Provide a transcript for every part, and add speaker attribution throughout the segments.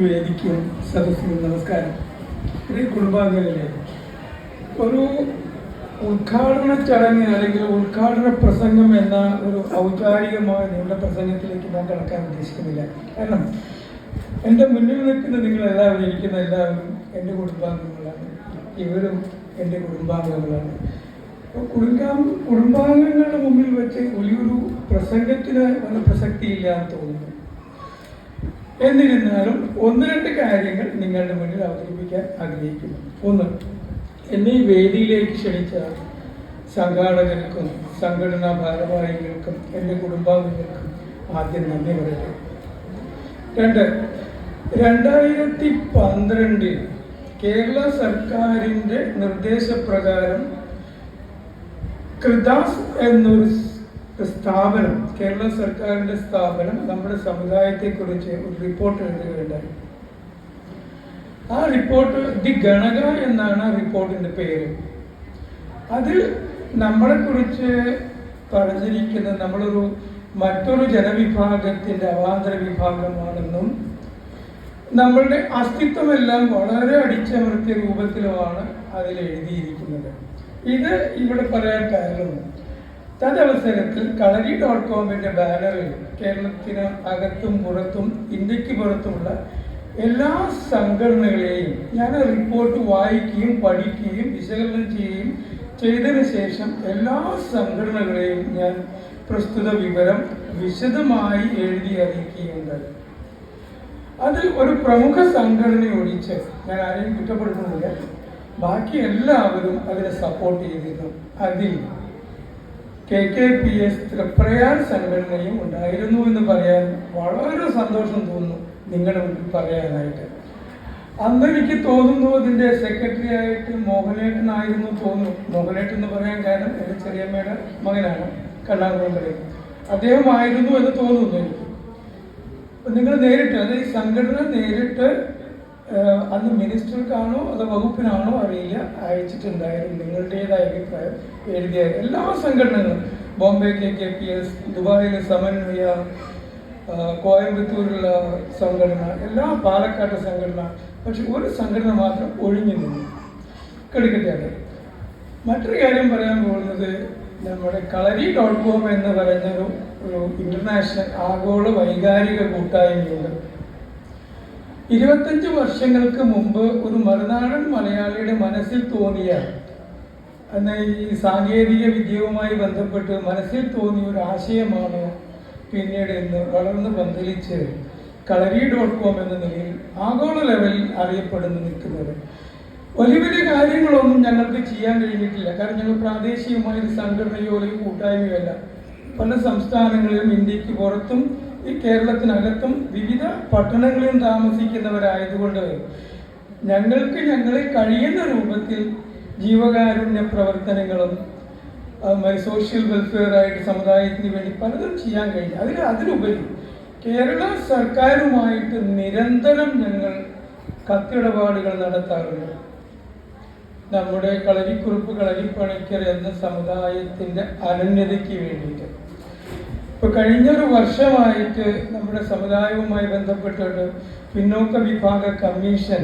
Speaker 1: വേദിക്കും സദസ്സിനും നമസ്കാരം. പ്രിയ കുടുംബാംഗങ്ങളെ, ഒരു ഉദ്ഘാടന ചടങ്ങ് അല്ലെങ്കിൽ ഉദ്ഘാടന പ്രസംഗം എന്ന ഒരു ഔപചാരികമായ നീണ്ട പ്രസംഗത്തിലേക്ക് ഞാൻ കടക്കാൻ ഉദ്ദേശിക്കുന്നില്ല. കാരണം എൻ്റെ മുന്നിൽ നിൽക്കുന്ന നിങ്ങളെല്ലാവരും, ഇരിക്കുന്ന എല്ലാവരും എൻ്റെ കുടുംബാംഗങ്ങളാണ്. ഇവരും എൻ്റെ കുടുംബാംഗങ്ങളാണ്. കുടുംബാംഗങ്ങളുടെ മുമ്പിൽ വെച്ച് വലിയൊരു പ്രസംഗത്തിന് വല്ല പ്രസക്തിയില്ല എന്ന് തോന്നുന്നു. എന്നിരുന്നാലും ഒന്ന് രണ്ട് കാര്യങ്ങൾ നിങ്ങളുടെ മുന്നിൽ അവതരിപ്പിക്കാൻ ആഗ്രഹിക്കുന്നു. ഒന്ന്, എന്നെ ഈ വേദിയിലേക്ക് ക്ഷണിച്ച സംഘാടകർക്കും സംഘടനാ ഭാരവാഹികൾക്കും എൻ്റെ കുടുംബാംഗങ്ങൾക്കും ആദ്യം നന്ദി പറയട്ടെ. രണ്ട്, 2012 കേരള സർക്കാരിൻ്റെ നിർദ്ദേശപ്രകാരം കൃദാസ് എന്നൊരു സ്ഥാപനം, കേരള സർക്കാരിൻ്റെ സ്ഥാപനം, നമ്മുടെ സമുദായത്തെക്കുറിച്ച് ഒരു റിപ്പോർട്ട് എഴുതുകയുണ്ടായി. ആ റിപ്പോർട്ട് ദി ഗണക എന്നാണ് ആ റിപ്പോർട്ടിൻ്റെ പേര്. അതിൽ നമ്മളെക്കുറിച്ച് പറഞ്ഞിരിക്കുന്നത് നമ്മളൊരു മറ്റൊരു ജനവിഭാഗത്തിൻ്റെ അവാന്തര വിഭാഗമാണെന്നും നമ്മളുടെ അസ്തിത്വമെല്ലാം വളരെ അടിച്ചമർത്തിയ രൂപത്തിലുമാണ് അതിൽ എഴുതിയിരിക്കുന്നത്. ഇത് ഇവിടെ പറയാൻ കാരണം, തദവസരത്തിൽ കളരി.comന്റെ ബാനറിൽ കേരളത്തിന് അകത്തും പുറത്തും ഇന്ത്യക്ക് പുറത്തുമുള്ള എല്ലാ സംഘടനകളെയും ഞാൻ റിപ്പോർട്ട് വായിക്കുകയും പഠിക്കുകയും വിശകലനം ചെയ്യുകയും ചെയ്തതിന് ശേഷം എല്ലാ സംഘടനകളെയും ഞാൻ പ്രസ്തുത വിവരം വിശദമായി എഴുതി അറിയിക്കുകയുണ്ടായി. അതിൽ ഒരു പ്രമുഖ സംഘടന ഒഴിച്ച് ഞാൻ ആരെയും കുറ്റപ്പെടുത്തുന്നില്ല, ബാക്കി എല്ലാവരും അതിനെ സപ്പോർട്ട് ചെയ്തിരുന്നു. അതിൽ KKPS തൃപ്രയാർ സംഘടനയും ഉണ്ടായിരുന്നു എന്ന് പറയാൻ വളരെ സന്തോഷം തോന്നുന്നു നിങ്ങളുടെ മുന്നിൽ പറയാനായിട്ട്. അന്ന് എനിക്ക് തോന്നുന്നു അതിൻ്റെ സെക്രട്ടറി ആയിട്ട് മോഹനേട്ടനായിരുന്നു തോന്നുന്നു. മോഹനേട്ടൻ എന്ന് പറയാൻ കാരണം എൻ്റെ ചെറിയമ്മയുടെ മകനാണ്, കണ്ണാകുളങ്ങളിൽ. അദ്ദേഹം ആയിരുന്നു എന്ന് തോന്നുന്നു എനിക്ക്. അപ്പം നിങ്ങൾ നേരിട്ട്, അത് ഈ സംഘടന നേരിട്ട് അന്ന് മിനിസ്റ്റർക്കാണോ അതോ വകുപ്പിനാണോ അറിയില്ല, അയച്ചിട്ടുണ്ടായിരുന്നു നിങ്ങളുടേതായ അഭിപ്രായം എഴുതിയ എല്ലാ സംഘടനകളും. ബോംബെ KKPS, ദുബായിലെ സമന്വയ, കോയമ്പത്തൂരിലുള്ള സംഘടന, എല്ലാ പാലക്കാട്ടെ സംഘടന. പക്ഷെ ഒരു സംഘടന മാത്രം ഒഴിഞ്ഞു നിന്നു. കെടുക്കട്ടെ. മറ്റൊരു കാര്യം പറയാൻ പോകുന്നത്, നമ്മുടെ കളരി.com എന്ന് പറയുന്നൊരു ഇന്റർനാഷണൽ ആഗോള വൈകാരിക കൂട്ടായ്മയുണ്ട്. 25 വർഷങ്ങൾക്ക് മുമ്പ് ഒരു മറുനാടൻ മലയാളിയുടെ മനസ്സിൽ തോന്നിയ, എന്നാൽ ഈ സാങ്കേതിക വിദ്യയുമായി ബന്ധപ്പെട്ട് മനസ്സിൽ തോന്നിയ ഒരു ആശയമാണ് പിന്നീട് ഇന്ന് വളർന്ന് പന്തലിച്ച് കളരി.com എന്ന നിലയിൽ ആഗോള ലെവലിൽ അറിയപ്പെടുന്നു നിൽക്കുന്നത്. വലിയ വലിയ കാര്യങ്ങളൊന്നും ഞങ്ങൾക്ക് ചെയ്യാൻ കഴിഞ്ഞിട്ടില്ല. കാരണം ഞങ്ങൾ പ്രാദേശികമായ ഒരു സംഘടനയോ അല്ലെങ്കിൽ കൂട്ടായ്മയോ അല്ല. പല സംസ്ഥാനങ്ങളിലും ഇന്ത്യക്ക് പുറത്തും ഈ കേരളത്തിനകത്തും വിവിധ പട്ടണങ്ങളിലും താമസിക്കുന്നവരായതുകൊണ്ട് ഞങ്ങളിൽ കഴിയുന്ന രൂപത്തിൽ ജീവകാരുണ്യ പ്രവർത്തനങ്ങളും സോഷ്യൽ വെൽഫെയർ ആയിട്ട് സമുദായത്തിന് വേണ്ടി പലതും ചെയ്യാൻ കഴിഞ്ഞു. അതിലുപരി കേരള സർക്കാരുമായിട്ട് നിരന്തരം ഞങ്ങൾ കത്തിടപാടുകൾ നടത്താറുണ്ട്. നമ്മുടെ കളരിക്കുറുപ്പ് കളരിപ്പണിക്കർ എന്ന സമുദായത്തിൻ്റെ അനന്യതയ്ക്ക് വേണ്ടിയിട്ട്. ഇപ്പോൾ കഴിഞ്ഞൊരു വർഷമായിട്ട് നമ്മുടെ സമുദായവുമായി ബന്ധപ്പെട്ടിട്ട് പിന്നോക്ക വിഭാഗ കമ്മീഷൻ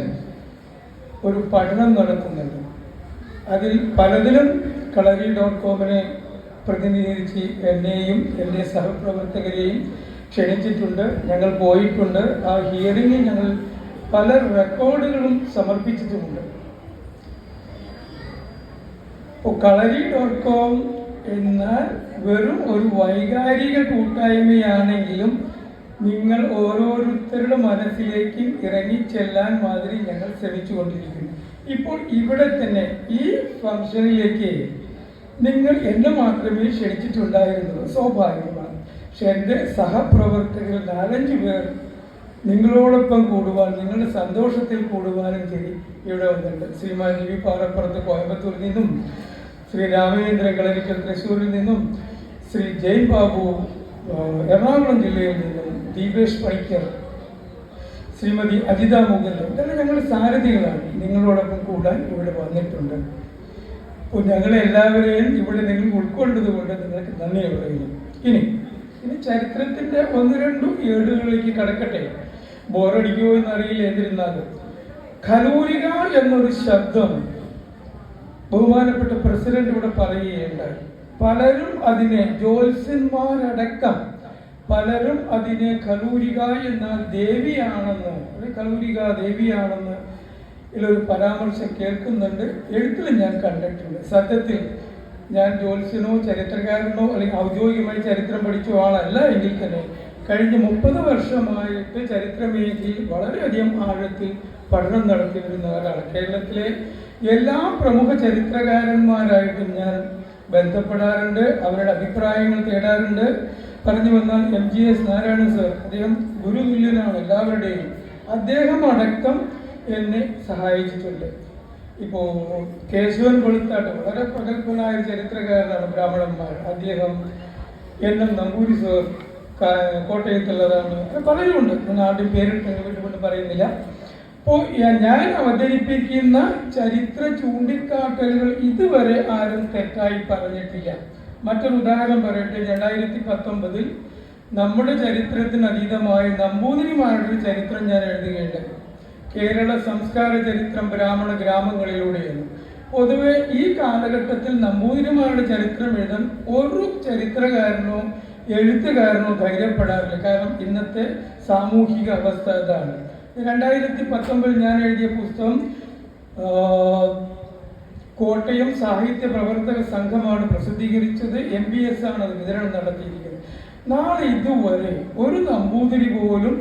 Speaker 1: ഒരു പഠനം നടത്തുന്നുണ്ട്. അതിൽ പലതിലും കളരി.comനെ പ്രതിനിധീകരിച്ച് എന്നെയും എൻ്റെ സഹപ്രവർത്തകരെയും ക്ഷണിച്ചിട്ടുണ്ട്. ഞങ്ങൾ പോയിട്ടുണ്ട്. ആ ഹിയറിംഗിൽ ഞങ്ങൾ പല റെക്കോർഡുകളും സമർപ്പിച്ചിട്ടുമുണ്ട്. ഇപ്പോൾ കളരി.com എന്നാൽ വെറും ഒരു വൈകാരിക കൂട്ടായ്മയാണെങ്കിലും നിങ്ങൾ ഓരോരുത്തരുടെ മനസ്സിലേക്കും ഇറങ്ങിച്ചെല്ലാൻ മാതിരി ഞങ്ങൾ ശ്രമിച്ചുകൊണ്ടിരിക്കുന്നു. ഇപ്പോൾ ഇവിടെ തന്നെ ഈ ഫംഗ്ഷനിലേക്ക് നിങ്ങൾ എന്നെ മാത്രമേ ക്ഷണിച്ചിട്ടുണ്ടായിരുന്നുള്ളൂ, സ്വാഭാവികമാണ്. പക്ഷെ എൻ്റെ സഹപ്രവർത്തകർ 4-5 പേർ നിങ്ങളോടൊപ്പം കൂടുവാൻ, നിങ്ങളുടെ സന്തോഷത്തിൽ കൂടുവാനും ശരി ഇവിടെ വന്നിട്ടുണ്ട്. ശ്രീമാൻ JV പാറപ്പുറത്ത് കോയമ്പത്തൂരിൽ നിന്നും, ശ്രീ രാമചന്ദ്രൻ കളരിക്കൽ തൃശ്ശൂരിൽ നിന്നും, ശ്രീ ജയൻ ബാബു എറണാകുളം ജില്ലയിൽ നിന്നും, ദീപേഷ് പണിക്കർ, ശ്രീമതി അജിത മുകുന്ദൻ, ഇതെല്ലാം ഞങ്ങളുടെ സാരഥികളാണ്. നിങ്ങളോടൊപ്പം കൂടാൻ ഇവിടെ വന്നിട്ടുണ്ട്. അപ്പോൾ ഞങ്ങളെല്ലാവരെയും ഇവിടെ നിങ്ങൾ ഉൾക്കൊണ്ടത് കൊണ്ട് നിങ്ങൾക്ക് നന്ദി പറയുന്നു. ഇനി ചരിത്രത്തിൻ്റെ 1-2 ഏടുകളിലേക്ക് കടക്കട്ടെ. ബോറടിക്കുമോ എന്നറിയില്ല. എന്നിരുന്നാലും ഖലൂരിക എന്നൊരു ശബ്ദം ബഹുമാനപ്പെട്ട പ്രസിഡന്റ് ഇവിടെ പറയുകയുണ്ടായി. പലരും അതിനെ, ജ്യോത്സ്യന്മാരടക്കം പലരും അതിനെ ഖലൂരിക എന്നാൽ ദേവിയാണെന്ന്, ഖലൂരിക ദേവിയാണെന്ന് ഇതിലൊരു പരാമർശം കേൾക്കുന്നുണ്ട്. എഴുത്തിൽ ഞാൻ കണ്ടിട്ടുണ്ട്. സത്യത്തിൽ ഞാൻ ജ്യോത്സ്യനോ ചരിത്രകാരനോ അല്ലെങ്കിൽ ഔദ്യോഗികമായി ചരിത്രം പഠിച്ച ആളല്ല എങ്കിൽ തന്നെ കഴിഞ്ഞ 30 വർഷമായിട്ട് ചരിത്രമേഖലയിൽ വളരെയധികം ആഴത്തിൽ പഠനം നടത്തി വരുന്ന ഒരാളാണ്. കേരളത്തിലെ എല്ലാ പ്രമുഖ ചരിത്രകാരന്മാരായിട്ടും ഞാൻ ബന്ധപ്പെടാറുണ്ട്, അവരുടെ അഭിപ്രായങ്ങൾ തേടാറുണ്ട്. പറഞ്ഞു വന്നാൽ MGS നാരായണൻ സർ, അദ്ദേഹം ഗുരുതുല്യനാണ് എല്ലാവരുടെയും. അദ്ദേഹം അടക്കം എന്നെ സഹായിച്ചിട്ടുണ്ട്. ഇപ്പോൾ കേശവൻ കൊളുത്താട്ട് വളരെ പ്രഗത്ഭനായ ചരിത്രകാരനാണ്, ബ്രാഹ്മണന്മാർ. അദ്ദേഹം NM നമ്പൂരി സർ കോട്ടയത്തുള്ളതാണ്. പലരുമുണ്ട്, ഞാൻ ആദ്യം പേരിട്ട് വിട്ടുകൊണ്ട് പറയുന്നില്ല. അപ്പോൾ ഞാൻ അവതരിപ്പിക്കുന്ന ചരിത്ര ചൂണ്ടിക്കാട്ടലുകൾ ഇതുവരെ ആരും തെറ്റായി പറഞ്ഞിട്ടില്ല. മറ്റൊരു ഉദാഹരണം പറയട്ടെ. 2019 നമ്മുടെ ചരിത്രത്തിന് അതീതമായ നമ്പൂതിരിമാരുടെ ചരിത്രം ഞാൻ എഴുതുകയുണ്ടായി. കേരള സംസ്കാര ചരിത്രം ബ്രാഹ്മണ ഗ്രാമങ്ങളിലൂടെയാണ്. പൊതുവെ ഈ കാലഘട്ടത്തിൽ നമ്പൂതിരിമാരുടെ ചരിത്രം എഴുതാൻ ഒരു ചരിത്രകാരനോ എഴുത്തുകാരനോ ധൈര്യപ്പെടാറില്ല. കാരണം ഇന്നത്തെ സാമൂഹിക അവസ്ഥ ഇതാണ്. 2019 ഞാൻ എഴുതിയ പുസ്തകം കോട്ടയം സാഹിത്യ പ്രവർത്തക സംഘമാണ് പ്രസിദ്ധീകരിച്ചത്. MBS ആണ് അത് വിതരണം നടത്തിയിരിക്കുന്നത്. നാളെ ഇതുവരെ ഒരു നമ്പൂതിരി പോലും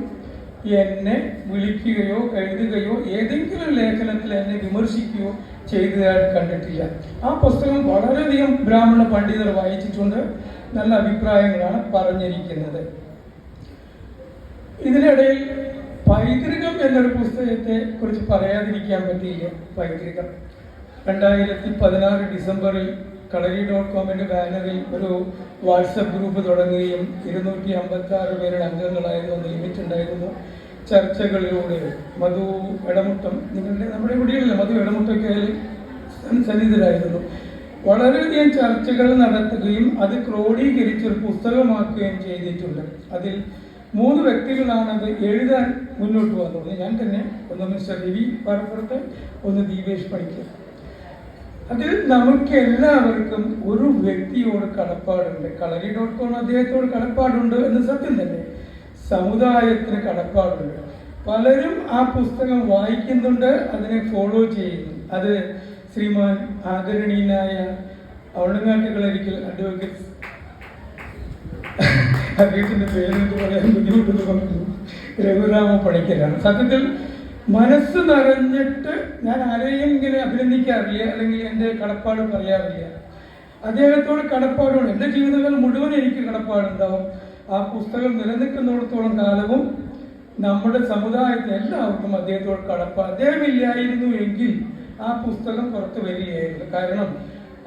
Speaker 1: എന്നെ വിളിക്കുകയോ എഴുതുകയോ ഏതെങ്കിലും ലേഖനത്തിൽ എന്നെ വിമർശിക്കുകയോ ചെയ്തതായിട്ട് കണ്ടിട്ടില്ല. ആ പുസ്തകം വളരെയധികം ബ്രാഹ്മണ പണ്ഡിതർ വായിച്ചിട്ടുണ്ട്, നല്ല അഭിപ്രായങ്ങളാണ് പറഞ്ഞിരിക്കുന്നത്. ഇതിനിടയിൽ പൈതൃകം എന്നൊരു പുസ്തകത്തെ കുറിച്ച് പറയാതിരിക്കാൻ പറ്റിയില്ല. പൈതൃകം 2016 ഡിസംബറിൽ കളരി.comന്റെ ബാനറിൽ ഒരു വാട്സപ്പ് ഗ്രൂപ്പ് തുടങ്ങുകയും 256 പേരുടെ അംഗങ്ങളായിരുന്നു, ഒന്ന് ലിമിറ്റ് ഉണ്ടായിരുന്നു. ചർച്ചകളിലൂടെ മധു ഇടമുട്ടം, നമ്മുടെ ഇവിടെയുള്ള മധു ഇടമുട്ടൊക്കെ സന്നിധരായിരുന്നു. വളരെയധികം ചർച്ചകൾ നടത്തുകയും അത് ക്രോഡീകരിച്ചൊരു പുസ്തകമാക്കുകയും ചെയ്തിട്ടുണ്ട്. അതിൽ 3 വ്യക്തികളാണ് അത് എഴുതാൻ മുന്നോട്ട് വന്നത്. ഞാൻ തന്നെ, ഒന്ന് മിസ്റ്റർ രവി പാറപ്പുറത്ത്, ഒന്ന് ദീപേഷ് പണിക്കർ. അതിൽ നമുക്ക് എല്ലാവർക്കും ഒരു വ്യക്തിയോട് കടപ്പാടുണ്ട്. കളരി.com അദ്ദേഹത്തോട് കടപ്പാടുണ്ട് എന്ന് സത്യം തന്നെ. സമുദായത്തിന് കടപ്പാടുണ്ട്. പലരും ആ പുസ്തകം വായിക്കുന്നുണ്ട്, അതിനെ ഫോളോ ചെയ്യുന്നു. അത് ശ്രീമാൻ ആദരണീയനായ ഔണങ്ങാട്ടുകളരിക്കൽ അഡ്വക്കേറ്റ്, അദ്ദേഹത്തിന്റെ പേരെന്ന് പറയാൻ ബുദ്ധിമുട്ടെന്ന് പറഞ്ഞു, രഘുരാമ പണിക്കരാണ്. സത്യത്തിൽ മനസ്സ് നിറഞ്ഞിട്ട് ഞാൻ ആരെയും ഇങ്ങനെ അഭിനന്ദിക്കാറില്ല, അല്ലെങ്കിൽ എൻ്റെ കടപ്പാട് പറയാറില്ല. അദ്ദേഹത്തോട് കടപ്പാടുണ്ട്. എൻ്റെ ജീവിതകാലം മുഴുവൻ എനിക്ക് കടപ്പാടുണ്ടാവും. ആ പുസ്തകം നിലനിൽക്കുന്നിടത്തോളം കാലവും നമ്മുടെ സമുദായത്തെ എല്ലാവർക്കും അദ്ദേഹത്തോട് കടപ്പാട്. അദ്ദേഹമില്ലായിരുന്നു എങ്കിൽ ആ പുസ്തകം പുറത്തു വരികയായിരുന്നു. കാരണം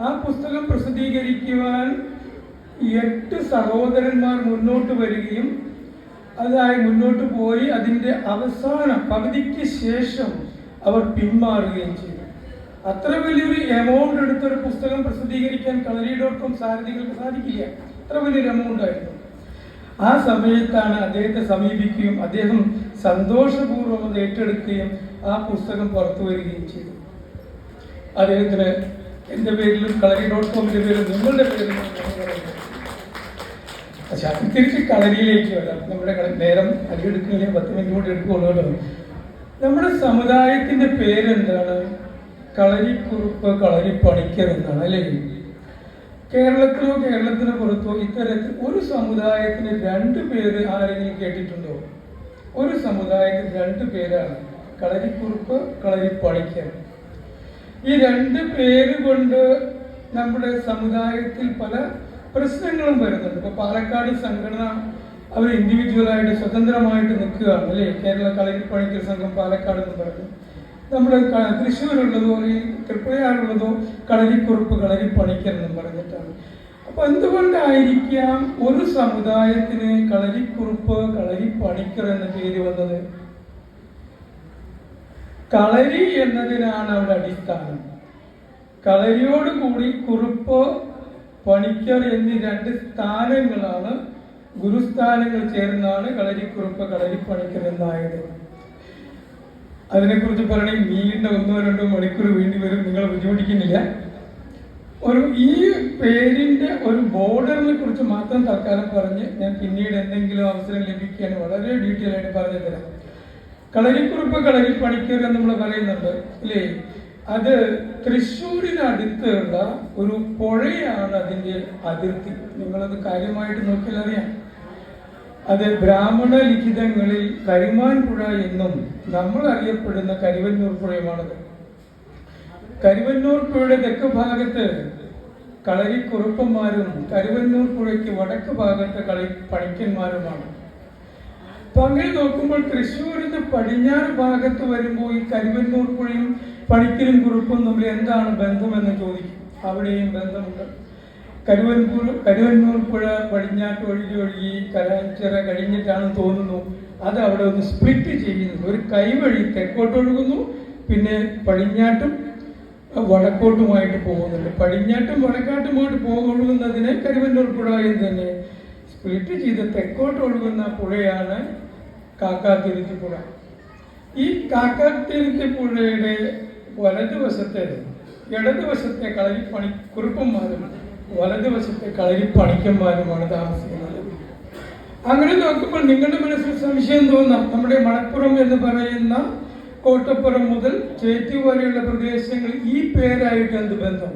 Speaker 1: ആ പുസ്തകം പ്രസിദ്ധീകരിക്കുവാൻ 8 സഹോദരന്മാർ മുന്നോട്ട് വരികയും അതായി മുന്നോട്ട് പോയി അതിൻ്റെ അവസാന പകുതിക്ക് ശേഷം അവർ പിന്മാറുകയും ചെയ്തു. അത്ര വലിയൊരു എമൗണ്ട് എടുത്തൊരു പുസ്തകം പ്രസിദ്ധീകരിക്കാൻ കളരി.com സാരഥികൾക്ക് സാധിക്കില്ല. അത്ര വലിയൊരു എമൗണ്ട് ആയിരുന്നു. ആ സമയത്താണ് അദ്ദേഹത്തെ സമീപിക്കുകയും അദ്ദേഹം സന്തോഷപൂർവ്വം അത് ഏറ്റെടുക്കുകയും ആ പുസ്തകം പുറത്തു വരികയും ചെയ്തു. അദ്ദേഹത്തിന് എൻ്റെ പേരിലും കളരി.comന്റെ പേരിലും നിങ്ങളുടെ പേരിലും പക്ഷെ അത് തിരിച്ച് കളരിയിലേക്ക് വരാം. നമ്മുടെ നേരം അടിയെടുക്കുകയില്ലേ, 10 മിനിറ്റ് കൂടി എടുക്കുകയുള്ളൂ. നമ്മുടെ സമുദായത്തിന്റെ പേരെന്താണ്? കളരിക്കുറുപ്പ്, കളരി പണിക്കർ എന്നാണ്, അല്ലേ? കേരളത്തിലോ കേരളത്തിന് പുറത്തോ ഇത്തരത്തിൽ ഒരു സമുദായത്തിന് 2 പേര് ആരെങ്കിലും കേട്ടിട്ടുണ്ടോ? ഒരു സമുദായത്തിന് 2 പേരാണ്, കളരിക്കുറുപ്പ്, കളരി പണിക്കർ. ഈ 2 പേര് കൊണ്ട് നമ്മുടെ സമുദായത്തിൽ പല പ്രശ്നങ്ങളും വരുന്നുണ്ട്. ഇപ്പോൾ പാലക്കാട് സംഘടന അവർ ഇൻഡിവിജ്വലായിട്ട് സ്വതന്ത്രമായിട്ട് നിൽക്കുകയാണ്, അല്ലേ? കേരള കളരി പണിക്കർ സംഘം പാലക്കാട് എന്ന് പറഞ്ഞു. നമ്മുടെ തൃശ്ശൂരുള്ളതോ അല്ലെങ്കിൽ തൃപ്പയാറുള്ളതോ കളരിക്കുറുപ്പ്, കളരി പണിക്കർ എന്നും പറഞ്ഞിട്ടാണ്. അപ്പൊ എന്തുകൊണ്ടായിരിക്കാം ഒരു സമുദായത്തിന് കളരിക്കുറുപ്പ്, കളരി പണിക്കർ എന്ന പേര് വന്നത്? കളരി എന്നതിനാണ് അവിടെ അടിസ്ഥാനം. കളരിയോട് കൂടി കുറുപ്പ്, പണിക്കർ എന്നീ 2 സ്ഥാനങ്ങളാണ് ഗുരുസ്ഥാനങ്ങൾ ചേർന്നാണ് കളരിക്കുറുപ്പ് കളരിപ്പണിക്കർ എന്നായത്. അതിനെക്കുറിച്ച് പറയണമെങ്കിൽ നീണ്ട 1-2 മണിക്കൂർ വേണ്ടി വരും, നിങ്ങൾ ബുദ്ധിമുട്ടിക്കുന്നില്ല. ഈ പേരിന്റെ ഒരു ബോർഡറിനെ കുറിച്ച് മാത്രം തൽക്കാലം പറഞ്ഞ് ഞാൻ പിന്നീട് എന്തെങ്കിലും അവസരം ലഭിക്കാൻ വളരെ ഡീറ്റെയിൽ ആയിട്ട് പറഞ്ഞു തരാം. കളരിക്കുറുപ്പ് കളരിപ്പണിക്കർ എന്ന് നമ്മൾ പറയുന്നുണ്ട് അല്ലേ? അത് തൃശ്ശൂരിനടുത്തുള്ള ഒരു പുഴയാണ് അതിന്റെ അതിർത്തി. നിങ്ങളത് കാര്യമായിട്ട് നോക്കിയാൽ അറിയാം. അത് ബ്രാഹ്മണ ലിഖിതങ്ങളിൽ കരിമാൻ പുഴ എന്നും നമ്മൾ അറിയപ്പെടുന്ന കരുവന്നൂർ പുഴയുമാണത്. കരുവന്നൂർ പുഴയുടെ തെക്ക് ഭാഗത്ത് കളരിക്കുറുപ്പന്മാരും കരുവന്നൂർ പുഴയ്ക്ക് വടക്ക് ഭാഗത്ത് പണിക്കന്മാരുമാണ്. അപ്പൊ അങ്ങനെ നോക്കുമ്പോൾ തൃശ്ശൂരിന് പടിഞ്ഞാറ് ഭാഗത്ത് വരുമ്പോൾ ഈ കരുവന്നൂർ പുഴയും പണിക്കരും കുറുപ്പും തമ്മിൽ എന്താണ് ബന്ധമെന്ന് ചോദിക്കും. അവിടെയും ബന്ധമുണ്ട്. കരുവന്നൂർ പുഴ പടിഞ്ഞാട്ട് ഒഴുകി കലാച്ചിറ കഴിഞ്ഞിട്ടാണെന്ന് തോന്നുന്നു അത് അവിടെ ഒന്ന് സ്പ്ലിറ്റ് ചെയ്യുന്നത്. ഒരു കൈവഴി തെക്കോട്ട് ഒഴുകുന്നു, പിന്നെ പടിഞ്ഞാട്ടും വടക്കോട്ടുമായിട്ട് പോകുന്നുണ്ട്. പടിഞ്ഞാട്ടും വടക്കാട്ടുമായിട്ട് ഒഴുകുന്നതിന് കരുവന്നൂർ പുഴ എന്ന് തന്നെ സ്പ്ലിറ്റ് ചെയ്ത് തെക്കോട്ട് ഒഴുകുന്ന പുഴയാണ് കാക്കാത്തിരുത്തി പുഴ. ഈ കാക്കാത്തിരുത്തി പുഴയുടെ വലതുവശത്തെ ഇടതുവശത്തെ കുറുപ്പന്മാരും വലതുവശത്തെ കളരിപ്പണിക്കന്മാരുമാണ് താമസിക്കുന്നത്. അങ്ങനെ നോക്കുമ്പോൾ നിങ്ങളുടെ മനസ്സിൽ സംശയം തോന്നാം, നമ്മുടെ മണപ്പുറം എന്ന് പറയുന്ന കോട്ടപ്പുറം മുതൽ ചേറ്റി വരെയുള്ള പ്രദേശങ്ങൾ ഈ പേരായിട്ട് എന്ത് ബന്ധം?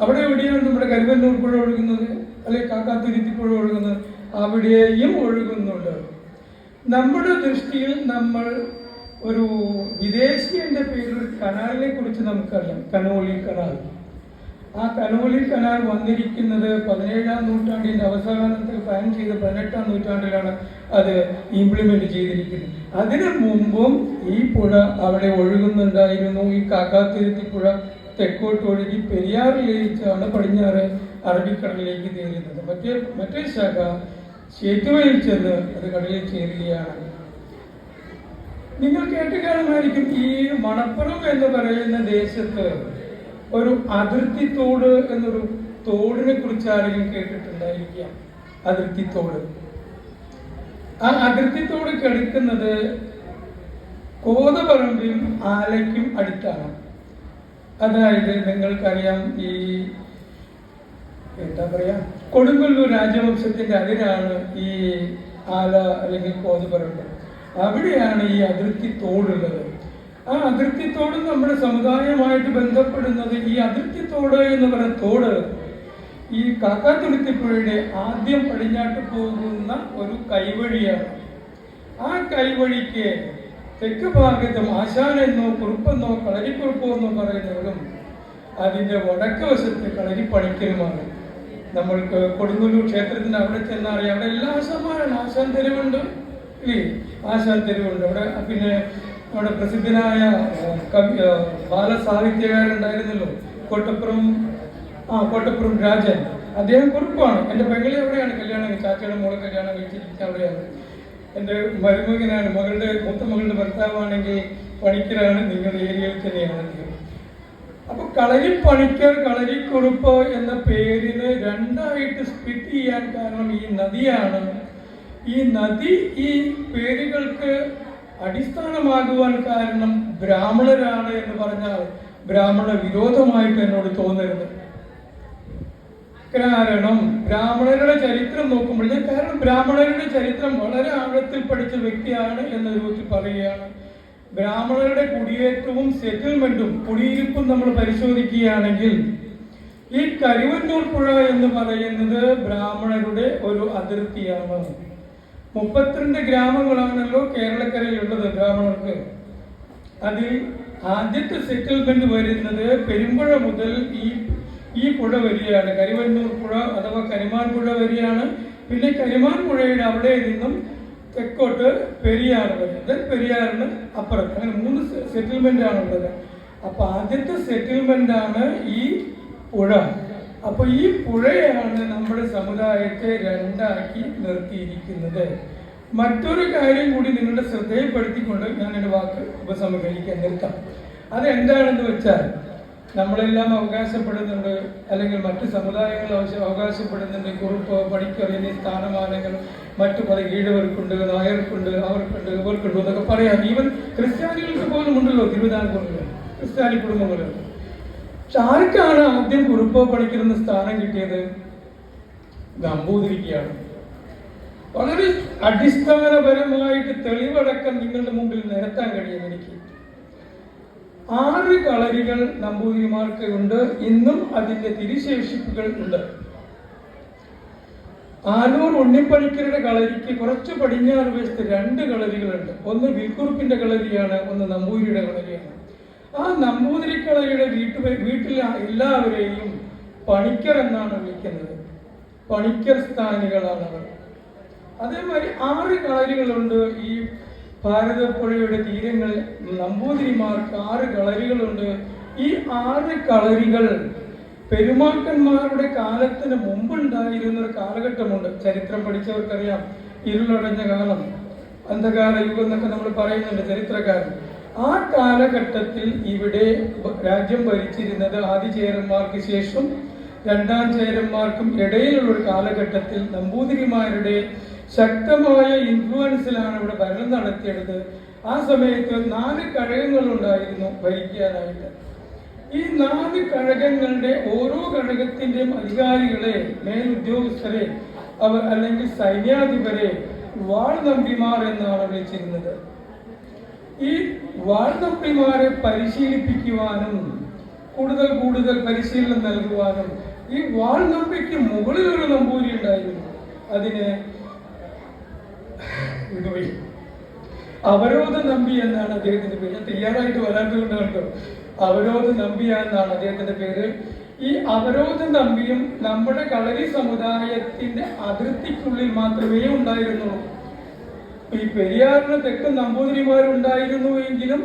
Speaker 1: അവിടെ എവിടെയാണ് നമ്മുടെ കരുവന്നൂർ പുഴ ഒഴുകുന്നത്, അല്ലെ കാക്കാത്തിരുത്തി പുഴ ഒഴുകുന്നത്? അവിടെയും ഒഴുകുന്നുണ്ട്. നമ്മുടെ ദൃഷ്ടിയിൽ നമ്മൾ ഒരു വിദേശീയന്റെ പേരിൽ ഒരു കനാലിനെ കുറിച്ച് നമുക്കറിയാം, കനോലി കനാൽ. ആ കനോലി കനാൽ വന്നിരിക്കുന്നത് 17-ാം നൂറ്റാണ്ടിന്റെ അവസാനത്തിൽ പ്ലാൻ ചെയ്ത് 18-ാം നൂറ്റാണ്ടിലാണ് അത് ഇംപ്ലിമെന്റ് ചെയ്തിരിക്കുന്നത്. അതിനു മുമ്പും ഈ പുഴ അവിടെ ഒഴുകുന്നുണ്ടായിരുന്നു. ഈ കാക്കാത്തിരുത്തി പുഴ തെക്കോട്ട് ഒഴുകി പെരിയാറിൽ ലയിച്ചാണ് പടിഞ്ഞാറ് അറബിക്കടലിലേക്ക് തീരുന്നത്. മറ്റേ ശാഖ ചേറ്റുവയിൽ ചെന്ന് അത് കടലിൽ ചേരുകയാണ്. നിങ്ങൾ കേട്ട് കാണുമായിരിക്കും, ഈ മണപ്പുറം എന്ന് പറയുന്ന ദേശത്ത് ഒരു അതിർത്തി തോട് എന്നൊരു തോടിനെ കുറിച്ച് ആരെങ്കിലും കേട്ടിട്ടുണ്ടായിരിക്കാം. അതിർത്തി തോട്. ആ അതിർത്തി തോട് കിടക്കുന്നത് കോതപറമ്പിലും ആലയ്ക്കും അടുത്താണ്. അതായത് നിങ്ങൾക്കറിയാം, ഈ എന്താ പറയാ, കൊടുങ്ങല്ലൂർ രാജവംശത്തിന്റെ അതിരാണ് ഈ ആല അല്ലെങ്കിൽ കോതപറമ്പ്. അവിടെയാണ് ഈ അതിർത്തി തോടുള്ളത്. ആ അതിർത്തി തോട് നമ്മുടെ സമുദായമായിട്ട് ബന്ധപ്പെടുന്നത് ഈ അതിർത്തി തോട് എന്ന് പറയുന്ന തോട് ഈ കാക്കാത്തുരുത്തി പുഴയുടെ ആദ്യം പടിഞ്ഞാട്ട് പോകുന്ന ഒരു കൈവഴിയാണ്. ആ കൈവഴിക്ക് തെക്ക് ഭാഗത്തും ആശാനെന്നോ കുറുപ്പെന്നോ കളരിക്കുറുപ്പോ എന്നോ പറയുന്നവരും അതിന്റെ വടക്ക് വശത്ത് കളരിപ്പണിക്കരുമാണ്. നമ്മൾക്ക് കൊടുങ്ങല്ലൂർ ക്ഷേത്രത്തിന് അവിടെ ചെന്നറിയാം, അവിടെ എല്ലാ ആശാന്മാരാണ്. ആശാൻ തെരുവുണ്ട് ഇല്ലേ? ആശാൻ തെരുവുണ്ട് അവിടെ. പിന്നെ അവിടെ പ്രസിദ്ധനായ ബാലസാഹിത്യകാരുണ്ടായിരുന്നല്ലോ, കോട്ടപ്പുറം രാജൻ. അദ്ദേഹം കുറുപ്പാണ്. എൻ്റെ പെങ്ങളി അവിടെയാണ് കല്യാണം, ചാച്ചയുടെ മോളെ കല്യാണം കഴിച്ചിരിക്കുന്നത് അവിടെയാണ്. എൻ്റെ മരുമകനാണ്, മൂത്ത മകളുടെ ഭർത്താവാണെങ്കിൽ പണിക്കരാണ്, നിങ്ങളുടെ ഏരിയയിൽ തന്നെയാണ് അദ്ദേഹം. അപ്പൊ കളരിപ്പണിക്കർ കളരിക്കുറുപ്പ് എന്ന പേരിന് രണ്ടായിട്ട് സ്പ്ലിറ്റ് ചെയ്യാൻ കാരണം ഈ നദിയാണ്. ഈ നദി ഈ പേരുകൾക്ക് അടിസ്ഥാനമാകുവാൻ കാരണം ബ്രാഹ്മണരാണ് എന്ന് പറഞ്ഞാൽ ബ്രാഹ്മണ വിരോധമായിട്ട് എന്നോട് തോന്നരുത്. കാരണം ബ്രാഹ്മണരുടെ ചരിത്രം നോക്കുമ്പോൾ കാരണം ബ്രാഹ്മണരുടെ ചരിത്രം വളരെ ആഴത്തിൽ പഠിച്ച വ്യക്തിയാണ് എന്ന രൂപത്തിൽ പറയുകയാണ്. ബ്രാഹ്മണരുടെ കുടിയേറ്റവും സെറ്റിൽമെന്റും കുടിയിരിപ്പും നമ്മൾ പരിശോധിക്കുകയാണെങ്കിൽ ഈ കരുവന്നൂർ പുഴ എന്ന് പറയുന്നത് ബ്രാഹ്മണരുടെ ഒരു അതിർത്തിയാണ്. 32 ഗ്രാമങ്ങളാണല്ലോ കേരളക്കരയിലുള്ളത് ബ്രാഹ്മണർക്ക്. അതിൽ ആദ്യത്തെ സെറ്റിൽമെന്റ് വരുന്നത് പെരുമ്പുഴ മുതൽ ഈ പുഴ വരികയാണ്. കരുവന്നൂർ പുഴ അഥവാ കരിമാൻ പുഴ വരികയാണ്. പിന്നെ കരിമാൻ പുഴയുടെ അവിടെ നിന്നും തെക്കോട്ട് പെരിയാർ വരുന്നത്, പെരിയാറിന് അപ്പുറത്ത്. അങ്ങനെ 3 സെറ്റിൽമെന്റ് ആണുള്ളത്. അപ്പൊ ആദ്യത്തെ സെറ്റിൽമെന്റ് ആണ് ഈ പുഴ. അപ്പൊ ഈ പുഴയാണ് നമ്മുടെ സമുദായത്തെ രണ്ടാക്കി നിർത്തിയിരിക്കുന്നത്. മറ്റൊരു കാര്യം കൂടി നിങ്ങളുടെ ശ്രദ്ധയിൽപ്പെടുത്തിക്കൊണ്ട് ഞാൻ എൻ്റെ വാക്ക് ഉപസംഹരിക്കാൻ നിർത്താം. അതെന്താണെന്ന് വെച്ചാൽ നമ്മളെല്ലാം അവകാശപ്പെടുന്നുണ്ട്, അല്ലെങ്കിൽ മറ്റു സമുദായങ്ങൾ അവകാശപ്പെടുന്നുണ്ട്, കുറുപ്പ്, പണിക്കർ എന്നീ സ്ഥാനമാനങ്ങൾ മറ്റു പല ഈഴവർക്കുണ്ട്, നായർക്കുണ്ട്, അവർക്കുണ്ട്, ഇവർക്കുണ്ട് എന്നൊക്കെ പറയാം. ഈവൻ ക്രിസ്ത്യാനികൾക്ക് പോലും ഉണ്ടല്ലോ തിരുവിതാംകൂറിൽ ക്രിസ്ത്യാനി കുടുംബങ്ങളുണ്ട്. പക്ഷെ ആർക്കാണ് ആദ്യം കുറുപ്പ്, പണിക്കർ എന്ന സ്ഥാനം കിട്ടിയത്? നമ്പൂതിരിക്കാണ്. വളരെ അടിസ്ഥാനപരമായിട്ട് തെളിവടക്കം നിങ്ങളുടെ മുമ്പിൽ നിരത്താൻ കഴിയും എനിക്ക്. 6 കളരികൾ നമ്പൂതിരിമാർക്ക് ഉണ്ട്. ഇന്നും അതിന്റെ തിരിശേഷിപ്പുകൾ ഉണ്ട്. ആലൂർ ഉണ്ണിപ്പണിക്കരുടെ കളരിക്ക് കുറച്ച് പടിഞ്ഞാറ് വശത്ത് 2 കളരികളുണ്ട്. ഒന്ന് വിൽക്കുറുപ്പിന്റെ കളരിയാണ്, ഒന്ന് നമ്പൂതിരിയുടെ കളരിയാണ്. ആ നമ്പൂതിരി കളരിയുടെ വീട്ടിലെ എല്ലാവരെയും പണിക്കർ എന്നാണ് വിളിക്കുന്നത്. പണിക്കർ സ്ഥാനികളാണ് അവർ. അതേമാതിരി 6 കളരികളുണ്ട്. ഈ ഭാരതപ്പുഴയുടെ തീരങ്ങളിൽ നമ്പൂതിരിമാർക്ക് 6 കളരികളുണ്ട്. ഈ 6 കളരികൾ പെരുമാക്കന്മാരുടെ കാലത്തിന് മുമ്പുണ്ടായിരുന്ന ഒരു കാലഘട്ടമുണ്ട്. ചരിത്രം പഠിച്ചവർക്കറിയാം. ഇരുളടഞ്ഞ കാലം, അന്ധകാല യുഗം എന്നൊക്കെ നമ്മൾ പറയുന്നുണ്ട് ചരിത്രകാരൻ. ആ കാലഘട്ടത്തിൽ ഇവിടെ രാജ്യം ഭരിച്ചിരുന്നത് ആദിചേരന്മാർക്ക് ശേഷം 2ാം ചേരന്മാർക്കും ഇടയിലുള്ള ഒരു കാലഘട്ടത്തിൽ നമ്പൂതിരിമാരുടെ ശക്തമായ ഇൻഫ്ലുവൻസിലാണ് ഇവിടെ ഭരണം നടത്തിയത്. ആ സമയത്ത് 4 കഴകങ്ങളുണ്ടായിരുന്നു ഭരിക്കാനായിട്ട്. ഈ 4 കഴകങ്ങളുടെ ഓരോ കഴകത്തിന്റെയും അധികാരികളെ, മേലുദ്യോഗസ്ഥരെ, അവർ അല്ലെങ്കിൽ സൈന്യാധിപരെ വാൾനമ്പിമാർ എന്നാണ് വിളിച്ചിരുന്നത്. ഈ വാൾനമ്പിമാരെ പരിശീലിപ്പിക്കുവാനും കൂടുതൽ പരിശീലനം നൽകുവാനും ഈ വാൾനമ്പിക്ക് മുകളിൽ ഒരു നമ്പൂരി ഉണ്ടായിരുന്നു. അതിന് അവരോധ നമ്പി എന്നാണ് അദ്ദേഹത്തിന്റെ പേര്. തയ്യാറായിട്ട് വരാത്തതുകൊണ്ട് കണ്ടോ, അവരോധ നമ്പി എന്നാണ് അദ്ദേഹത്തിന്റെ പേര്. ഈ അവരോധ നമ്പിയും നമ്മുടെ കളരി സമുദായത്തിന്റെ അതിർത്തിക്കുള്ളിൽ മാത്രമേ ഉണ്ടായിരുന്നുള്ളൂ. ഈ പെരിയാറിന് തെക്ക് നമ്പൂതിരിമാരുണ്ടായിരുന്നു എങ്കിലും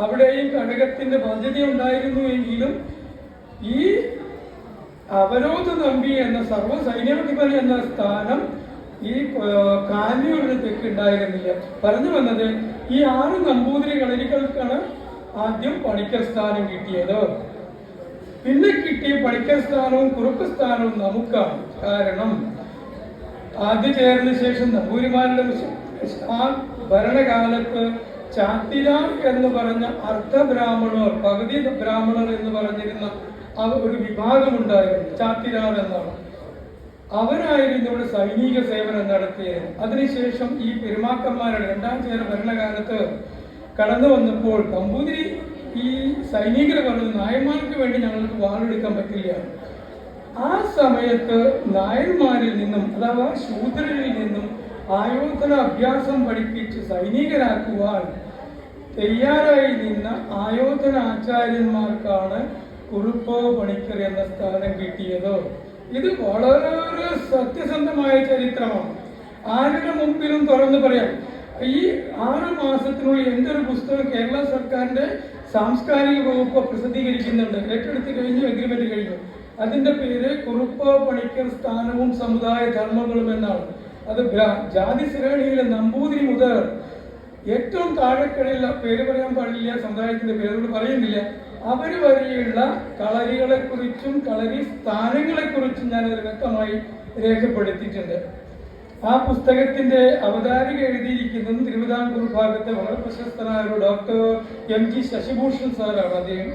Speaker 1: അവിടെയും കഴകത്തിന്റെ പദ്ധതി ഉണ്ടായിരുന്നു എങ്കിലും ഈ അവരോധ നമ്പി എന്ന സർവ്വ സൈന്യാധിപതി എന്ന സ്ഥാനം ഈ കാഞ്ഞൂരിന് തെക്ക് ഉണ്ടായിരുന്നില്ല. പറഞ്ഞു വന്നത്, ഈ 6 നമ്പൂതിരി കളരികൾക്കാണ് ആദ്യം പണിക്കർ സ്ഥാനം കിട്ടിയത്. പിന്നെ കിട്ടിയ പണിക്കർ സ്ഥാനവും കുറുപ്പ് സ്ഥാനവും നമുക്കാണ്. കാരണം ആദ്യ ചേർന്ന ശേഷം നമ്പൂതിരിമാരുടെ ആ ഭരണകാലത്ത് ചാത്തിരാർ എന്ന് പറഞ്ഞ അർദ്ധബ്രാഹ്മണർ, പകുതി ബ്രാഹ്മണർ എന്ന് പറഞ്ഞിരുന്ന ഒരു വിഭാഗമുണ്ടായിരുന്നു. ചാത്തിരാർ എന്നാണ്. അവരായിരുന്നു ഇവിടെ സൈനിക സേവനം നടത്തിയത്. അതിനുശേഷം ഈ പെരുമാക്കന്മാരുടെ 2ാം ചേര ഭരണകാലത്ത് കടന്നു വന്നപ്പോൾ നമ്പൂതിരി ഈ സൈനികർ പറഞ്ഞു, നായന്മാർക്ക് വേണ്ടി ഞങ്ങൾക്ക് വാളെടുക്കാൻ പറ്റില്ല. ആ സമയത്ത് നായന്മാരിൽ നിന്നും അഥവാ ശൂദ്രരിൽ നിന്നും ആയോധന അഭ്യാസം പഠിപ്പിച്ച് സൈനികരാക്കുവാൻ തയ്യാറായി നിന്ന ആയോധന ആചാര്യന്മാർക്കാണ് കുറുപ്പ്, പണിക്കർ എന്ന സ്ഥാനം കിട്ടിയത്. ഇത് വളരെ സത്യസന്ധമായ ചരിത്രമാണ്. ആരുടെ മുമ്പിലും തുറന്നു പറയാം. ഈ 6 മാസത്തിനുള്ളിൽ എൻ്റെ ഒരു പുസ്തകം കേരള സർക്കാരിന്റെ സാംസ്കാരിക വകുപ്പ് പ്രസിദ്ധീകരിക്കുന്നുണ്ട്. ഏറ്റെടുത്ത് കഴിഞ്ഞു, എഗ്രിമെന്റ് കഴിഞ്ഞു. അതിന്റെ പേര് കുറുപ്പ്, പണിക്കർ സ്ഥാനവും സമുദായ ധർമ്മങ്ങളും എന്നാണ്. അത് ജാതി ശ്രേണിയിലെ നമ്പൂതിരി മുതൽ ഏറ്റവും താഴെക്കടയിലുള്ള, പേര് പറയാൻ പാടില്ല, സമുദായത്തിന്റെ പേരോട് പറയുന്നില്ല, അവർ വരെയുള്ള കളരികളെ കുറിച്ചും കളരി സ്ഥാനങ്ങളെ കുറിച്ചും ഞാനത് വ്യക്തമായി രേഖപ്പെടുത്തിയിട്ടുണ്ട്. ആ പുസ്തകത്തിന്റെ അവതാരിക എഴുതിയിരിക്കുന്നത് തിരുവിതാംകൂർ ഭാഗത്തെ വളരെ പ്രശസ്തനായ ഡോക്ടർ MG ശശിഭൂഷൺ സാറാണ്. അദ്ദേഹം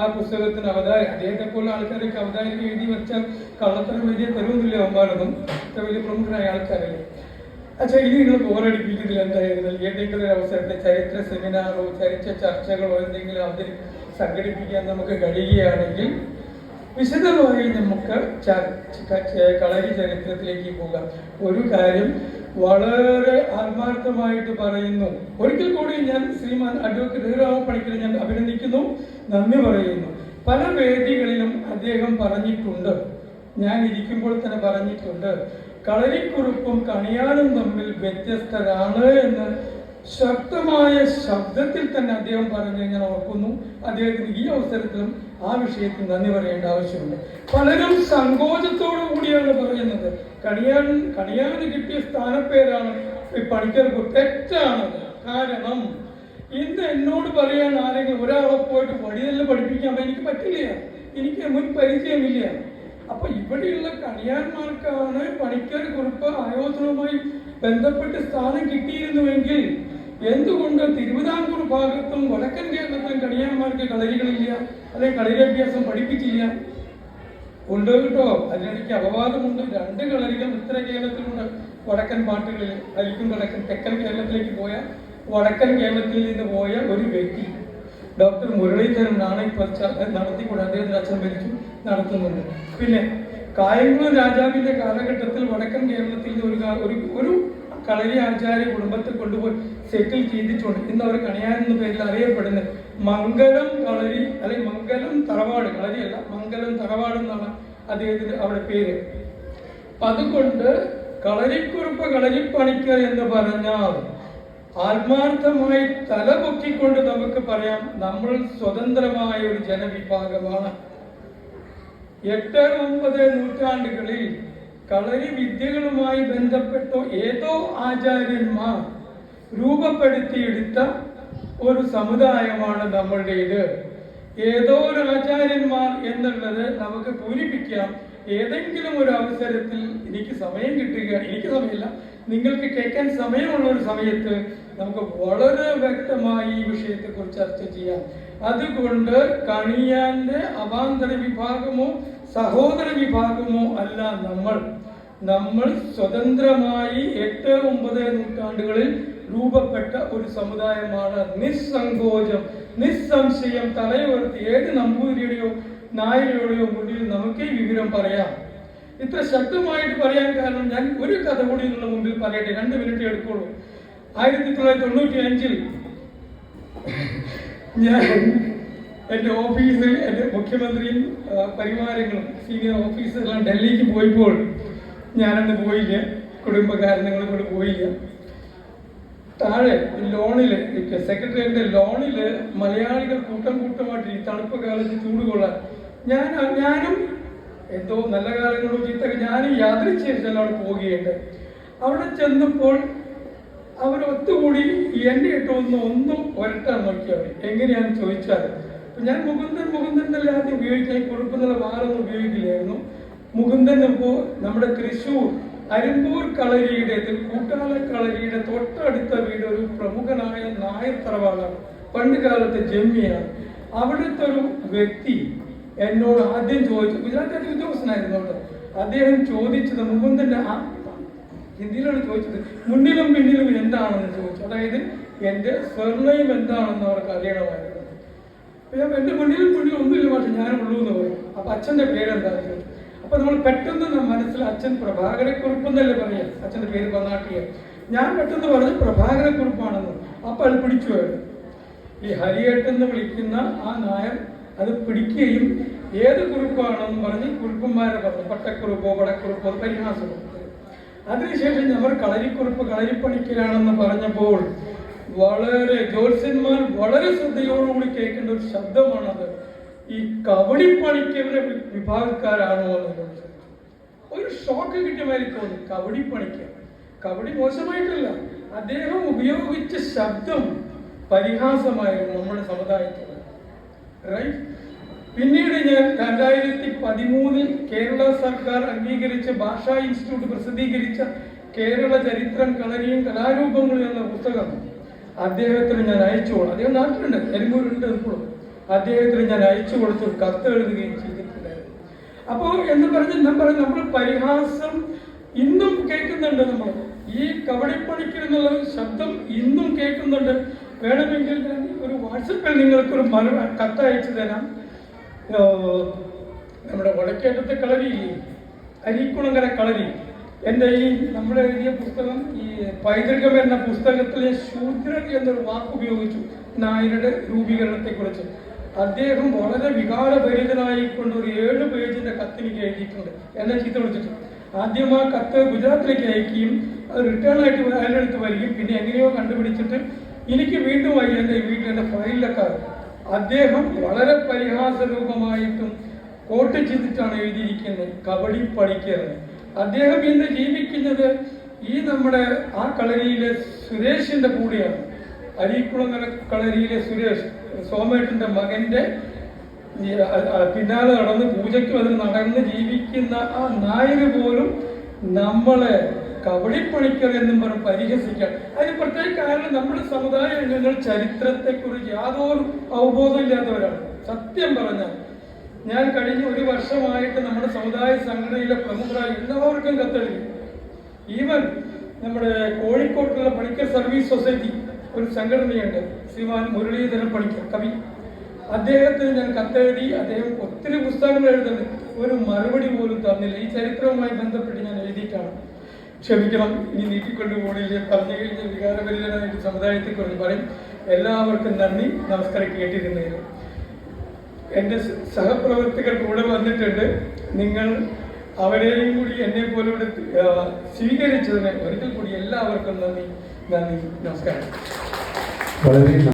Speaker 1: ആ പുസ്തകത്തിന് അദ്ദേഹത്തെ പോലെ ആൾക്കാരൊക്കെ അവതാരിക എഴുതി വെച്ചാൽ കള്ളത്തരം വലിയ തരുന്നില്ല. ഒമ്പാടൊന്നും അത്ര വലിയ പ്രമുഖനായ ആൾക്കാരല്ലേ. അച്ഛാ, ഇനി നിങ്ങൾ ബോറടിപ്പിക്കുന്നില്ല. എന്തായിരുന്നാൽ ഏതെങ്കിലും ഒരു അവസരത്തെ ചരിത്ര സെമിനാറോ ചരിത്ര ചർച്ചകളോ എന്തെങ്കിലും സംഘടിപ്പിക്കാൻ നമുക്ക് കഴിയുകയാണെങ്കിൽ വിശദമായി നമുക്ക് കളരി ചരിത്രത്തിലേക്ക് പോകാം. ഒരു കാര്യം വളരെ ആത്മാർത്ഥമായിട്ട് പറയുന്നു. ഒരിക്കൽ കൂടി ഞാൻ ശ്രീമാൻ അഡ്വക്കേറ്റ് രാമപണിക്കരെ ഞാൻ അഭിനന്ദിക്കുന്നു, നന്ദി പറയുന്നു. പല വേദികളിലും അദ്ദേഹം പറഞ്ഞിട്ടുണ്ട്, ഞാൻ ഇരിക്കുമ്പോൾ തന്നെ പറഞ്ഞിട്ടുണ്ട്, കളരിക്കുറുപ്പും കണിയാനും തമ്മിൽ വ്യത്യസ്തരാണ് എന്ന് ശക്തമായ ശബ്ദത്തിൽ തന്നെ അദ്ദേഹം പറഞ്ഞു ഞാൻ ഓർക്കുന്നു. അദ്ദേഹത്തിന് ഈ അവസരത്തിലും ആ വിഷയത്തിൽ നന്ദി പറയേണ്ട ആവശ്യമുണ്ട്. പലരും സങ്കോചത്തോടു കൂടിയാണ് പറയുന്നത്. കണിയാന് കിട്ടിയ സ്ഥാനപ്പേരാണ് പണിക്കർക്ക്. തെറ്റാണത്. കാരണം ഇന്ന് എന്നോട് പറയാൻ ആരെങ്കിലും ഒരാളെ പോയിട്ട് വഴിതെല്ലാം പഠിപ്പിക്കാൻ എനിക്ക് പറ്റില്ല, എനിക്ക് മുൻ പരിചയമില്ല. അപ്പൊ ഇവിടെയുള്ള കണിയാന്മാർക്കാണ് പണിക്കർ കുറുപ്പ് ആയോധനവുമായി ബന്ധപ്പെട്ട് സ്ഥാനം കിട്ടിയിരുന്നുവെങ്കിൽ എന്തുകൊണ്ട് തിരുവിതാംകൂർ ഭാഗത്തും വടക്കൻ കേരളത്തിലും കണിയാന്മാർക്ക് കളരികളില്ല, അല്ലെങ്കിൽ കളരിയഭ്യാസം പഠിപ്പിച്ചില്ല? ഉണ്ട് കേട്ടോ, അതിനെനിക്ക് അപവാദമുണ്ട്. 2 കളരികൾ ഉത്തര കേരളത്തിലുണ്ട്. വടക്കൻ പാട്ടുകളിൽ അരിക്കും വടക്കൻ, തെക്കൻ കേരളത്തിലേക്ക് പോയ വടക്കൻ കേരളത്തിൽ നിന്ന് പോയ ഒരു വ്യക്തി ഡോക്ടർ മുരളീധരനാണ് ഇപ്പോൾ നടത്തിക്കൂടെ, അദ്ദേഹത്തിന്റെ അച്ഛൻ മരിച്ചു, നടത്തുന്നുണ്ട്. പിന്നെ കായംകുളം രാജാവിന്റെ കാലഘട്ടത്തിൽ വടക്കൻ കേരളത്തിൽ ഒരു കളരി ആചാര്യ കുടുംബത്തെ കൊണ്ടുപോയി സെറ്റിൽ ചെയ്തിട്ടുണ്ട്. ഇന്ന് അവർ കണിയാൻ എന്ന പേരിൽ അറിയപ്പെടുന്നത് മംഗലം കളരി, അല്ലെങ്കിൽ മംഗലം തറവാട്, കളരിയല്ല മംഗലം തറവാട് എന്നാണ് അദ്ദേഹത്തിന് അവിടെ പേര്. അതുകൊണ്ട് കളരിക്കുറുപ്പ് കളരിപ്പണിക്കർ എന്ന് പറഞ്ഞാൽ ആത്മാർത്ഥമായി തലപൊക്കിക്കൊണ്ട് നമുക്ക് പറയാം, നമ്മൾ സ്വതന്ത്രമായ ഒരു ജനവിഭാഗമാണ്. 8, 9 നൂറ്റാണ്ടുകളിൽ കളരി വിദ്യകളുമായി ബന്ധപ്പെട്ടോ ഏതോ ആചാര്യന്മാർ രൂപപ്പെടുത്തിയെടുത്ത ഒരു സമുദായമാണ് നമ്മളുടേത്. ഏതോ ഒരു ആചാര്യന്മാർ എന്നുള്ളത് നമുക്ക് പൂരിപ്പിക്കാം ഏതെങ്കിലും ഒരു അവസരത്തിൽ. എനിക്ക് സമയം കിട്ടുക, എനിക്ക് സമയമില്ല, നിങ്ങൾക്ക് കേൾക്കാൻ സമയമുള്ള ഒരു സമയത്ത് നമുക്ക് വളരെ വ്യക്തമായി ഈ വിഷയത്തെക്കുറിച്ച് ചർച്ച ചെയ്യാം. അതുകൊണ്ട് കണിയാന്റെ അവാന്തര വിഭാഗമോ സഹോദര വിഭാഗമോ അല്ല നമ്മൾ സ്വതന്ത്രമായി 8, 9 നൂറ്റാണ്ടുകളിൽ രൂപപ്പെട്ട ഒരു സമുദായമാണ്. നിസ്സങ്കോചം, നിസ്സംശയം തലയുയർത്തി ഏത് നമ്പൂതിരിയുടെയോ നായരുടെയോ മുന്നിൽ നമുക്ക് ഈ വിവരം പറയാം. ഇത്ര ശക്തമായിട്ട് പറയാൻ കാരണം ഞാൻ ഒരു കഥ കൂടി നിങ്ങളുടെ മുമ്പിൽ പറയട്ടെ, 2 മിനിറ്റ് എടുക്കുള്ളൂ. 1995 ഞാൻ എൻ്റെ ഓഫീസിൽ എൻ്റെ മുഖ്യമന്ത്രിയും പരിവാരങ്ങളും സീനിയർ ഓഫീസറെല്ലാം ഡൽഹിക്ക് പോയപ്പോൾ ഞാനന്ന് പോയില്ല, കുടുംബകാരണങ്ങൾ കൊണ്ട് പോയില്ല. താഴെ ലോണില്, സെക്രട്ടറിയുടെ ലോണില് മലയാളികൾ കൂട്ടമായിട്ട് ഈ തണുപ്പ് കാലത്ത് ചൂട് കൊള്ളാൻ ഞാനും എന്തോ നല്ല കാലങ്ങളോ ചീത്തൊക്കെ ഞാനും യാദൃച്ഛികമായിട്ട് അവിടെ പോവുകയുണ്ട്. അവിടെ ചെന്നപ്പോൾ അവരൊത്തുകൂടി എന്നെ ഒന്നും ഒരട്ടാൻ നോക്കിയവർ. എങ്ങനെയാണെന്ന് ചോദിച്ചാൽ ഞാൻ മുകുന്ദൻ എന്നല്ല ആദ്യം ഉപയോഗിക്കാൻ, കുറുപ്പെന്നുള്ള വാറൊന്നും ഉപയോഗിക്കില്ലായിരുന്നു. മുകുന്ദൻ ഇപ്പോൾ നമ്മുടെ തൃശ്ശൂർ അരിമ്പൂർ കളരിയുടെ, കൂട്ടാല കളരിയുടെ തൊട്ടടുത്ത വീട് ഒരു പ്രമുഖനായ നായർ തറവാടാണ്, പണ്ട് കാലത്തെ ജമ്മിയാണ്. അവിടുത്തെ ഒരു വ്യക്തി എന്നോട് ആദ്യം ചോദിച്ചു, ഗുജറാത്തി ഉദ്യോഗസ്ഥനായിരുന്നു കേട്ടോ, അദ്ദേഹം ചോദിച്ചത് മുകുന്ദന്റെ ഹിന്ദിയിലാണ് ചോദിച്ചത്, മുന്നിലും പിന്നിലും എന്താണെന്ന് ചോദിച്ചു. അതായത് എൻ്റെ സർനെയിം എന്താണെന്ന് അവർക്ക് അറിയണമായിരുന്നു. ഞാൻ എൻ്റെ മുന്നിലും ഒന്നുമില്ല, പക്ഷെ ഞാൻ ഉള്ളൂ എന്ന് പറയും. അപ്പൊ അച്ഛൻ്റെ പേരെന്താണെന്ന് ചോദിച്ചു. അപ്പൊ നമ്മൾ പെട്ടെന്ന് മനസ്സിൽ അച്ഛൻ പ്രഭാകരക്കുറുപ്പെന്നല്ലേ പറയാം, അച്ഛൻ്റെ പേര് പന്നാട്ടിയ. ഞാൻ പെട്ടെന്ന് പറഞ്ഞു പ്രഭാകരക്കുറുപ്പാണെന്ന്. അപ്പൊ അത് പിടിച്ചുപോയത്. ഈ ഹരിയേട്ടെന്ന് വിളിക്കുന്ന ആ നായർ അത് പിടിക്കുകയും ഏത് കുറുപ്പാണെന്ന് പറഞ്ഞ് കുറുപ്പന്മാരെ പറഞ്ഞു, പട്ടക്കുറുപ്പോ പടക്കുറുപ്പോ, അത് പരിഹാസം. അതിനുശേഷം നമ്മൾ കളരിക്കുറുപ്പ് കളരിപ്പണിക്കലാണെന്ന് പറഞ്ഞപ്പോൾ വളരെ ജ്യോത്സ്യന്മാർ വളരെ ശ്രദ്ധയോടുകൂടി കേൾക്കേണ്ട ഒരു ശബ്ദമാണത്. ഈ കവടിപ്പണിക്കരുടെ വിഭാഗക്കാരാണോ എന്ന് ഒരു ഷോക്ക് കിട്ടിയമാതിരി തോന്നി. കവടി മോശമായിട്ടല്ല, അദ്ദേഹം ഉപയോഗിച്ച ശബ്ദം പരിഹാസമായിരുന്നു നമ്മുടെ സമുദായത്തിൽ. റൈറ്റ്. പിന്നീട് ഞാൻ 2013 കേരള സർക്കാർ അംഗീകരിച്ച ഭാഷാ ഇൻസ്റ്റിറ്റ്യൂട്ട് പ്രസിദ്ധീകരിച്ച കേരള ചരിത്രം കളരിയും കലാരൂപങ്ങളും എന്ന പുസ്തകം അദ്ദേഹത്തിന് ഞാൻ അയച്ചു കൊടുത്തു. അദ്ദേഹം നാട്ടിലുണ്ട്, എരുമ്പൂരുണ്ട് എപ്പോഴും. അദ്ദേഹത്തിന് ഞാൻ അയച്ചു കൊടുത്തു, കത്ത് എഴുതുകയും ചെയ്തിട്ടുണ്ടായിരുന്നു. അപ്പോൾ എന്ന് പറഞ്ഞ് നമ്മൾ പരിഹാസം ഇന്നും കേൾക്കുന്നുണ്ട്. നമ്മൾ ഈ കവടിപ്പണിക്കൽ ശബ്ദം ഇന്നും കേൾക്കുന്നുണ്ട്. വേണമെങ്കിൽ ഒരു വാട്സപ്പിൽ നിങ്ങൾക്കൊരു കത്ത് അയച്ചു തരാം. നമ്മുടെ വടക്കേറ്റത്തെ കളരി, അരീക്കുളങ്കര കളരി, എൻ്റെ ഈ നമ്മുടെ എഴുതിയ പുസ്തകം, ഈ പൈതൃകം എന്ന പുസ്തകത്തിലെ ശൂദ്രൻ എന്നൊരു വാക്ക് ഉപയോഗിച്ചു നായരുടെ രൂപീകരണത്തെക്കുറിച്ച്. അദ്ദേഹം വളരെ വികാരഭരിതനായിക്കൊണ്ട് ഒരു 7 പേജിന്റെ കത്തിനിക്ക് എഴുതിയിട്ടുണ്ട്, എന്നെ ചീത്ത വിളിച്ചിട്ട്. ആദ്യം ആ കത്ത് ഗുജറാത്തിലേക്ക് അയക്കുകയും അത് റിട്ടേൺ ആയിട്ട് അതിനടുത്ത് വരികയും പിന്നെ എങ്ങനെയോ കണ്ടുപിടിച്ചിട്ട് എനിക്ക് വീണ്ടും വൈകി എൻ്റെ വീട്ടിൽ എൻ്റെ ഫയലിലൊക്കെ അദ്ദേഹം വളരെ പരിഹാസ രൂപമായിട്ടും കോട്ട് ചെയ്തിട്ടാണ് എഴുതിയിരിക്കുന്നത്, കബഡി പണിക്കരുത്. അദ്ദേഹം ഇന്ന് ജീവിക്കുന്നത് ഈ നമ്മുടെ ആ കളരിയിലെ സുരേഷിന്റെ കൂടെയാണ്. അരീക്കുളങ്ങര കളരിയിലെ സുരേഷ് സോമേട്ടന്റെ മകന്റെ പിന്നാലെ നടന്ന് പൂജയ്ക്കും അതിന് നടന്ന് ജീവിക്കുന്ന ആ നായര് പോലും നമ്മളെ കബളിപ്പണിക്കർ എന്നും പറഞ്ഞ് പരിഹസിക്കാം. അതിന് പ്രത്യേക കാരണം നമ്മുടെ സമുദായ അംഗങ്ങൾ ചരിത്രത്തെക്കുറിച്ച് യാതൊരു അവബോധമില്ലാത്തവരാണ്. സത്യം പറഞ്ഞാൽ ഞാൻ കഴിഞ്ഞ ഒരു വർഷമായിട്ട് നമ്മുടെ സമുദായ സംഘടനയിലെ പ്രമുഖരായ എല്ലാവർക്കും കത്തെഴുതി. ഈവൻ നമ്മുടെ കോഴിക്കോട്ടുള്ള പണിക്കർ സർവീസ് സൊസൈറ്റി ഒരു സംഘടനയുണ്ട്, ശ്രീമാൻ മുരളീധരൻ പണിക്കർ കവി, അദ്ദേഹത്തിന് ഞാൻ കത്തെഴുതി. അദ്ദേഹം ഒത്തിരി പുസ്തകങ്ങൾ എഴുതുന്നത്, ഒരു മറുപടി പോലും തന്നില്ല. ഈ ചരിത്രവുമായി ബന്ധപ്പെട്ട് ഞാൻ എഴുതിയിട്ടാണ്. ക്ഷമിക്കണം, ഇനി നീട്ടിക്കൊണ്ടു പോണില്ല. പറഞ്ഞു കഴിഞ്ഞ വികാരപരിതനായിട്ട് സമുദായത്തെക്കുറിച്ച് പറയും. എല്ലാവർക്കും നന്ദി, നമസ്കാരം. കേട്ടിരുന്നതിന് എൻ്റെ സഹപ്രവർത്തകർ കൂടെ വന്നിട്ടുണ്ട്. നിങ്ങൾ അവരെയും കൂടി എന്നെ പോലെ ഇവിടെ സ്വീകരിച്ചതിന് ഒരിക്കൽ കൂടി എല്ലാവർക്കും നന്ദി, നമസ്കാരം.